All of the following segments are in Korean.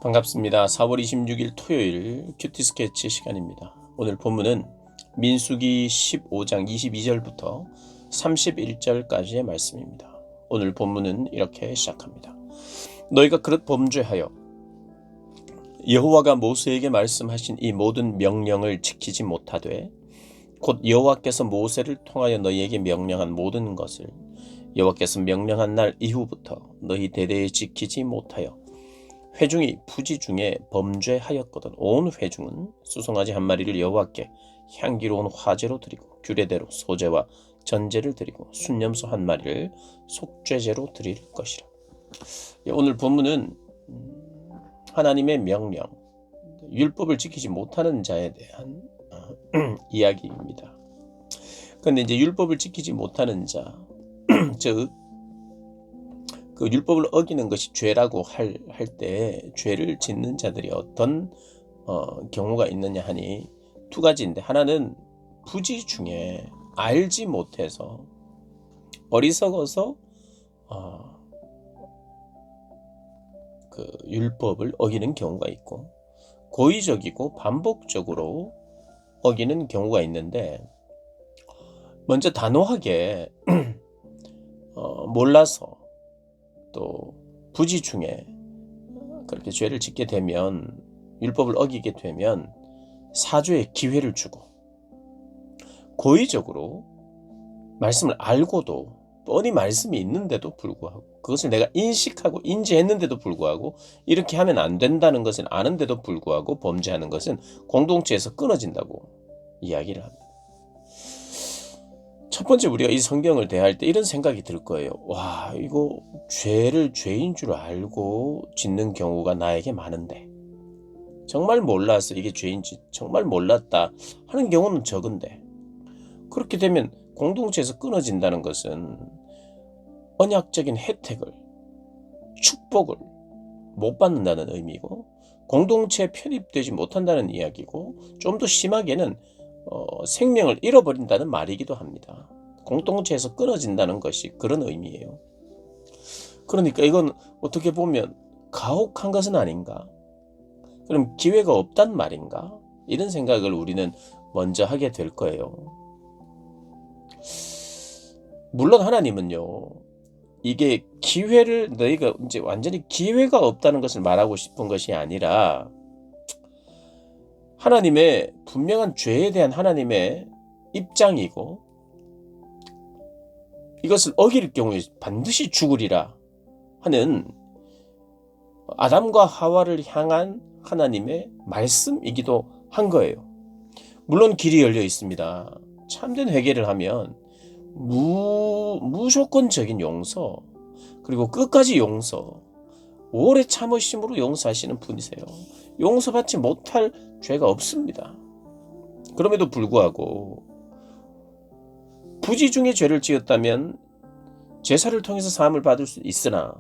반갑습니다. 4월 26일 토요일 큐티 스케치 시간입니다. 오늘 본문은 민수기 15장 22절부터 31절까지의 말씀입니다. 오늘 본문은 이렇게 시작합니다. 너희가 그릇 범죄하여 여호와가 모세에게 말씀하신 이 모든 명령을 지키지 못하되 곧 여호와께서 모세를 통하여 너희에게 명령한 모든 것을 여호와께서 명령한 날 이후부터 너희 대대에 지키지 못하여 회중이 부지 중에 범죄하였거든 온 회중은 수송아지 한 마리를 여호와께 향기로운 화제로 드리고 규례대로 소제와 전제를 드리고 순염소 한 마리를 속죄제로 드릴 것이라. 오늘 본문은 하나님의 명령, 율법을 지키지 못하는 자에 대한 이야기입니다. 그런데 이제 율법을 지키지 못하는 자, 즉 그 율법을 어기는 것이 죄라고 할 때 죄를 짓는 자들이 어떤 경우가 있느냐 하니 두 가지인데, 하나는 부지 중에 알지 못해서 어리석어서 그 율법을 어기는 경우가 있고, 고의적이고 반복적으로 어기는 경우가 있는데, 먼저 단호하게 몰라서 또 부지 중에 그렇게 죄를 짓게 되면, 율법을 어기게 되면 사죄의 기회를 주고, 고의적으로 말씀을 알고도 뻔히 말씀이 있는데도 불구하고, 그것을 내가 인식하고 인지했는데도 불구하고 이렇게 하면 안 된다는 것을 아는데도 불구하고 범죄하는 것은 공동체에서 끊어진다고 이야기를 합니다. 첫 번째, 우리가 이 성경을 대할 때 이런 생각이 들 거예요. 와, 이거 죄를 죄인 줄 알고 짓는 경우가 나에게 많은데, 정말 몰라서 이게 죄인지 정말 몰랐다 하는 경우는 적은데, 그렇게 되면 공동체에서 끊어진다는 것은 언약적인 혜택을, 축복을 못 받는다는 의미고, 공동체에 편입되지 못한다는 이야기고, 좀 더 심하게는 생명을 잃어버린다는 말이기도 합니다. 공동체에서 끊어진다는 것이 그런 의미예요. 그러니까 이건 어떻게 보면 가혹한 것은 아닌가? 그럼 기회가 없단 말인가? 이런 생각을 우리는 먼저 하게 될 거예요. 물론 하나님은요, 이게 기회를, 너희가 이제 완전히 기회가 없다는 것을 말하고 싶은 것이 아니라, 하나님의 분명한 죄에 대한 하나님의 입장이고, 이것을 어길 경우에 반드시 죽으리라 하는 아담과 하와를 향한 하나님의 말씀이기도 한 거예요. 물론 길이 열려 있습니다. 참된 회개를 하면 무조건적인 용서, 그리고 끝까지 용서, 오래 참으심으로 용서하시는 분이세요. 용서받지 못할 죄가 없습니다. 그럼에도 불구하고 부지 중에 죄를 지었다면 제사를 통해서 사함을 받을 수 있으나,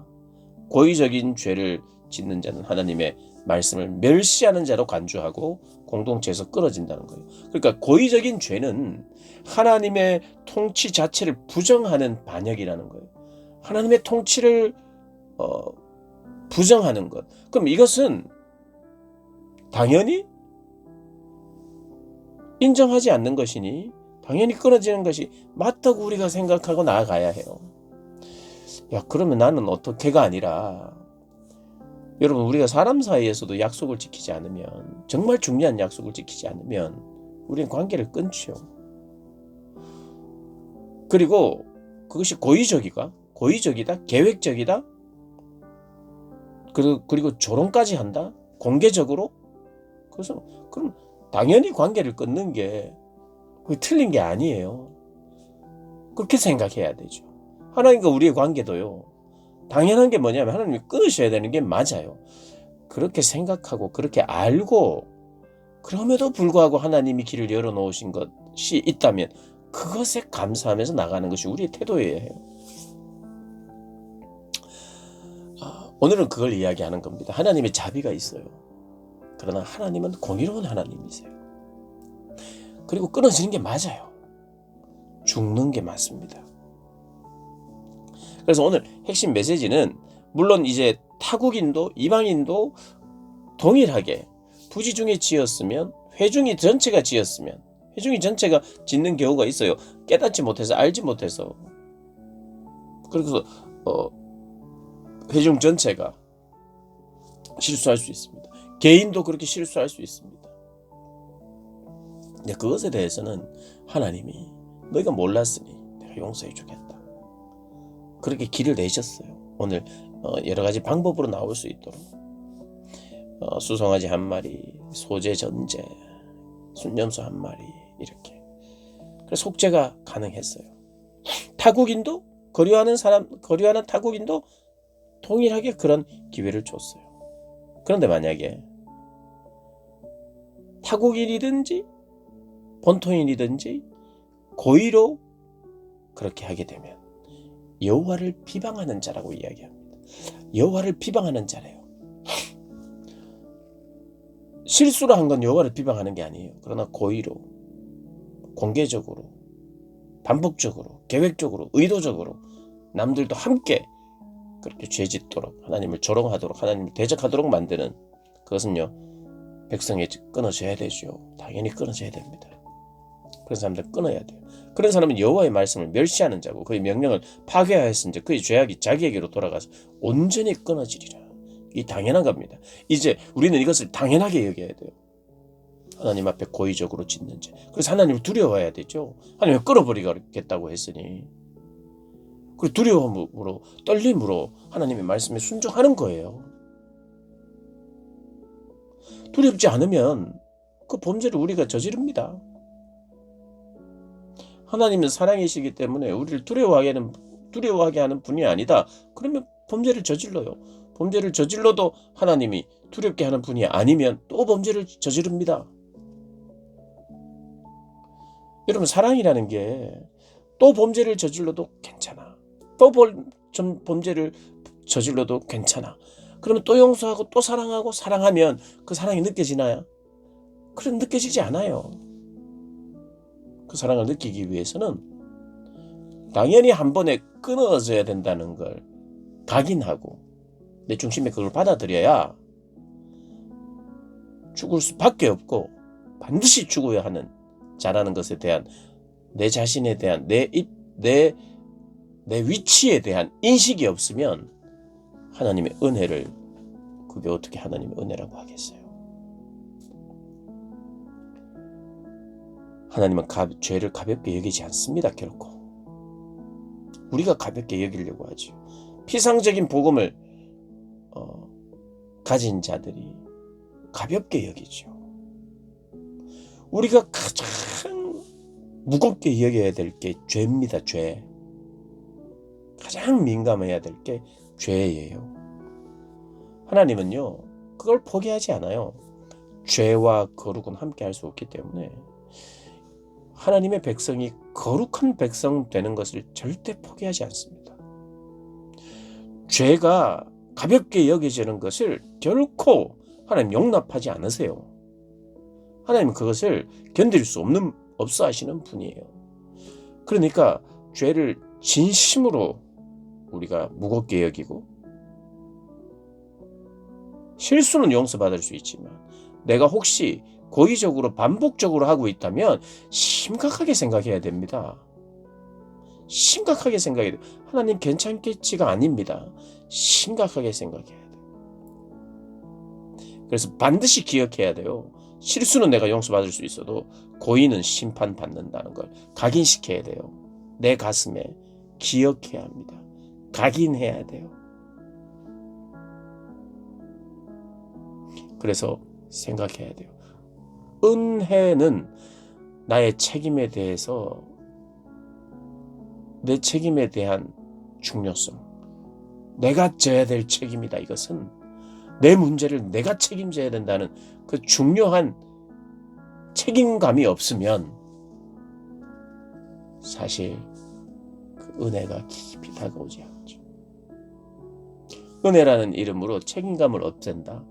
고의적인 죄를 짓는 자는 하나님의 말씀을 멸시하는 자로 간주하고 공동체에서 끊어진다는 거예요. 그러니까 고의적인 죄는 하나님의 통치 자체를 부정하는 반역이라는 거예요. 하나님의 통치를 부정하는 것. 그럼 이것은 당연히 인정하지 않는 것이니 당연히 끊어지는 것이 맞다고 우리가 생각하고 나아가야 해요. 야, 그러면 나는 어떻게가 아니라, 여러분, 우리가 사람 사이에서도 약속을 지키지 않으면, 정말 중요한 약속을 지키지 않으면 우리는 관계를 끊지요. 그리고 그것이 고의적이다, 계획적이다, 그리고 조롱까지 한다, 공개적으로. 그래서 그럼 당연히 관계를 끊는 게 그게 틀린 게 아니에요. 그렇게 생각해야 되죠. 하나님과 우리의 관계도요, 당연한 게 뭐냐면 하나님이 끊으셔야 되는 게 맞아요. 그렇게 생각하고 그렇게 알고, 그럼에도 불구하고 하나님이 길을 열어놓으신 것이 있다면 그것에 감사하면서 나가는 것이 우리의 태도여야 해요. 오늘은 그걸 이야기하는 겁니다. 하나님의 자비가 있어요. 그러나 하나님은 공의로운 하나님이세요. 그리고 끊어지는 게 맞아요. 죽는 게 맞습니다. 그래서 오늘 핵심 메시지는, 물론 이제 타국인도 이방인도 동일하게 부지 중에 지었으면 회중이 전체가 지었으면 회중이 전체가 짓는 경우가 있어요. 깨닫지 못해서 알지 못해서. 그래서 회중 전체가 실수할 수 있습니다. 개인도 그렇게 실수할 수 있습니다. 근데 그것에 대해서는 하나님이 너희가 몰랐으니 내가 용서해 주겠다. 그렇게 길을 내셨어요. 오늘 여러 가지 방법으로 나올 수 있도록 수송아지 한 마리, 소재 전제, 순념소 한 마리 이렇게. 그래서 속죄가 가능했어요. 타국인도 거류하는 타국인도 동일하게 그런 기회를 줬어요. 그런데 만약에 타국인이든지 본토인이든지 고의로 그렇게 하게 되면 여호와를 비방하는 자라고 이야기합니다. 여호와를 비방하는 자래요. 실수로 한 건 여호와를 비방하는 게 아니에요. 그러나 고의로, 공개적으로, 반복적으로, 계획적으로, 의도적으로 남들도 함께 그렇게 죄짓도록 하나님을 조롱하도록 하나님을 대적하도록 만드는 그것은요 백성이 끊어져야 되죠. 당연히 끊어져야 됩니다. 그런 사람들 끊어야 돼요. 그런 사람은 여호와의 말씀을 멸시하는 자고 그의 명령을 파괴하였은지 그의 죄악이 자기에게로 돌아가서 온전히 끊어지리라. 이 당연한 겁니다. 이제 우리는 이것을 당연하게 여겨야 돼요. 하나님 앞에 고의적으로 짓는 죄. 그래서 하나님을 두려워해야 되죠. 하나님을 끊어버리겠다고 했으니. 그리고 두려움으로 떨림으로 하나님의 말씀에 순종하는 거예요. 두렵지 않으면 그 범죄를 우리가 저지릅니다. 하나님은 사랑이시기 때문에 우리를 두려워하게 하는 분이 아니다. 그러면 범죄를 저질러요. 범죄를 저질러도 하나님이 두렵게 하는 분이 아니면 또 범죄를 저지릅니다. 여러분 사랑이라는 게 또 범죄를 저질러도 괜찮아. 또 범죄를 저질러도 괜찮아. 그러면 또 용서하고 또 사랑하면 그 사랑이 느껴지나요? 그럼 느껴지지 않아요. 그 사랑을 느끼기 위해서는 당연히 한 번에 끊어져야 된다는 걸 각인하고 내 중심에 그걸 받아들여야 죽을 수밖에 없고 반드시 죽어야 하는 자라는 것에 대한 내 자신에 대한 내 위치에 대한 인식이 없으면 하나님의 은혜를 그게 어떻게 하나님의 은혜라고 하겠어요? 하나님은 죄를 가볍게 여기지 않습니다. 결코. 우리가 가볍게 여기려고 하죠. 피상적인 복음을 가진 자들이 가볍게 여기죠. 우리가 가장 무겁게 여겨야 될 게 죄입니다. 죄. 가장 민감해야 될 게 죄예요. 하나님은요 그걸 포기하지 않아요. 죄와 거룩은 함께 할 수 없기 때문에 하나님의 백성이 거룩한 백성 되는 것을 절대 포기하지 않습니다. 죄가 가볍게 여겨지는 것을 결코 하나님 용납하지 않으세요. 하나님은 그것을 견딜 수 없어 하시는 분이에요. 그러니까 죄를 진심으로 우리가 무겁게 여기고 실수는 용서받을 수 있지만 내가 혹시 고의적으로 반복적으로 하고 있다면 심각하게 생각해야 됩니다. 심각하게 생각해야 돼요. 하나님 괜찮겠지가 아닙니다. 심각하게 생각해야 돼요. 그래서 반드시 기억해야 돼요. 실수는 내가 용서받을 수 있어도 고의는 심판받는다는 걸 각인시켜야 돼요. 내 가슴에 기억해야 합니다. 각인해야 돼요. 그래서 생각해야 돼요. 은혜는 나의 책임에 대해서 내 책임에 대한 중요성, 내가 져야 될 책임이다. 이것은 내 문제를 내가 책임져야 된다는 그 중요한 책임감이 없으면 사실 그 은혜가 깊이 다가오지 않죠. 은혜라는 이름으로 책임감을 없앤다.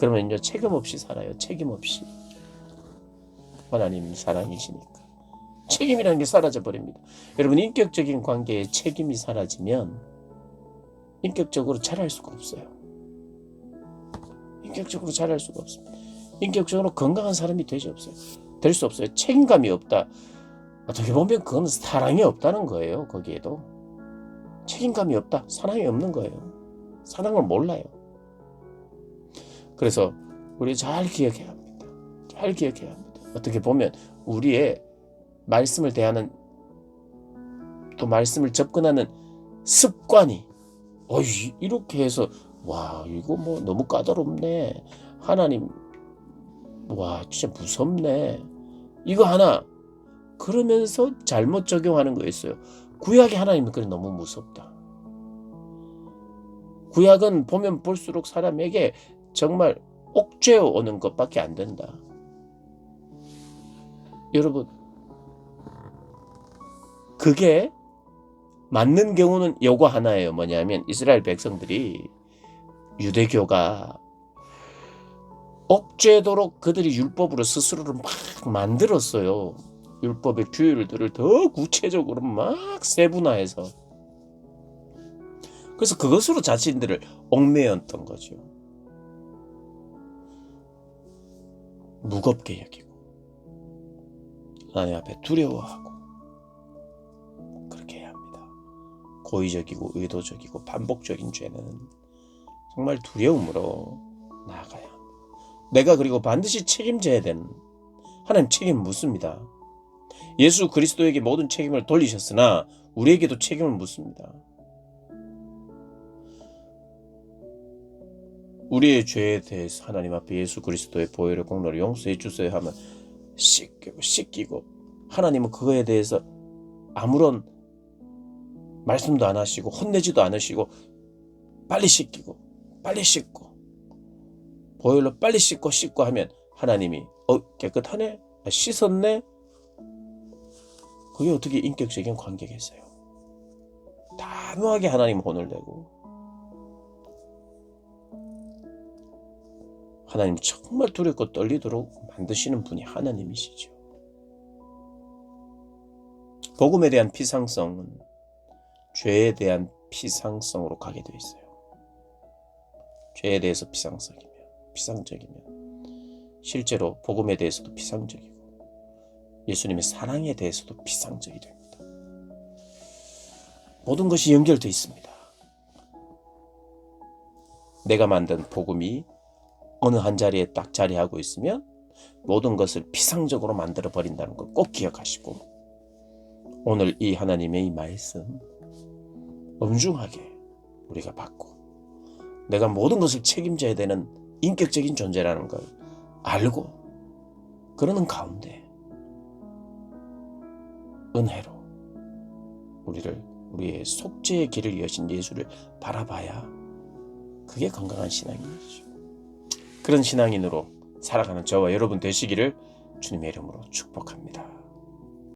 그러면요 책임 없이 살아요. 책임 없이. 하나님 사랑이시니까 책임이라는 게 사라져 버립니다. 여러분 인격적인 관계에 책임이 사라지면 인격적으로 잘할 수가 없어요. 인격적으로 잘할 수가 없습니다. 인격적으로 건강한 사람이 될 수 없어요. 책임감이 없다. 어떻게 보면 그건 사랑이 없다는 거예요. 거기에도 책임감이 없다. 사랑이 없는 거예요. 사랑을 몰라요. 그래서 우리 잘 기억해야 합니다. 잘 기억해야 합니다. 어떻게 보면 우리의 말씀을 대하는 또 말씀을 접근하는 습관이 이렇게 해서 와 이거 뭐 너무 까다롭네. 하나님 와 진짜 무섭네. 이거 하나 그러면서 잘못 적용하는 거였어요. 구약의 하나님은 그래 너무 무섭다. 구약은 보면 볼수록 사람에게 정말 옥죄어 오는 것밖에 안 된다. 여러분 그게 맞는 경우는 요거 하나예요. 뭐냐면 이스라엘 백성들이 유대교가 옥죄도록 그들이 율법으로 스스로를 막 만들었어요. 율법의 규율들을 더 구체적으로 막 세분화해서 그래서 그것으로 자신들을 얽매였던 거죠. 무겁게 여기고 하나님 앞에 두려워하고 그렇게 해야 합니다. 고의적이고 의도적이고 반복적인 죄는 정말 두려움으로 나아가야 합니다. 내가 그리고 반드시 책임져야 되는 하나님 책임 묻습니다. 예수 그리스도에게 모든 책임을 돌리셨으나 우리에게도 책임을 묻습니다. 우리의 죄에 대해서 하나님 앞에 예수 그리스도의 보혈의 공로를 용서해 주세요 하면 씻기고 하나님은 그거에 대해서 아무런 말씀도 안 하시고 혼내지도 않으시고 빨리 씻기고 빨리 씻고 보혈로 빨리 씻고 하면 하나님이 깨끗하네? 씻었네? 그게 어떻게 인격적인 관계겠어요? 단호하게 하나님 혼을 내고 하나님 정말 두렵고 떨리도록 만드시는 분이 하나님이시죠. 복음에 대한 피상성은 죄에 대한 피상성으로 가게 되어 있어요. 죄에 대해서 피상적이면 실제로 복음에 대해서도 피상적이고 예수님의 사랑에 대해서도 피상적이 됩니다. 모든 것이 연결되어 있습니다. 내가 만든 복음이 어느 한 자리에 딱 자리하고 있으면 모든 것을 피상적으로 만들어 버린다는 걸 꼭 기억하시고 오늘 이 하나님의 이 말씀 엄중하게 우리가 받고 내가 모든 것을 책임져야 되는 인격적인 존재라는 걸 알고 그러는 가운데 은혜로 우리의 속죄의 길을 여신 예수를 바라봐야 그게 건강한 신앙이죠. 그런 신앙인으로 살아가는 저와 여러분 되시기를 주님의 이름으로 축복합니다.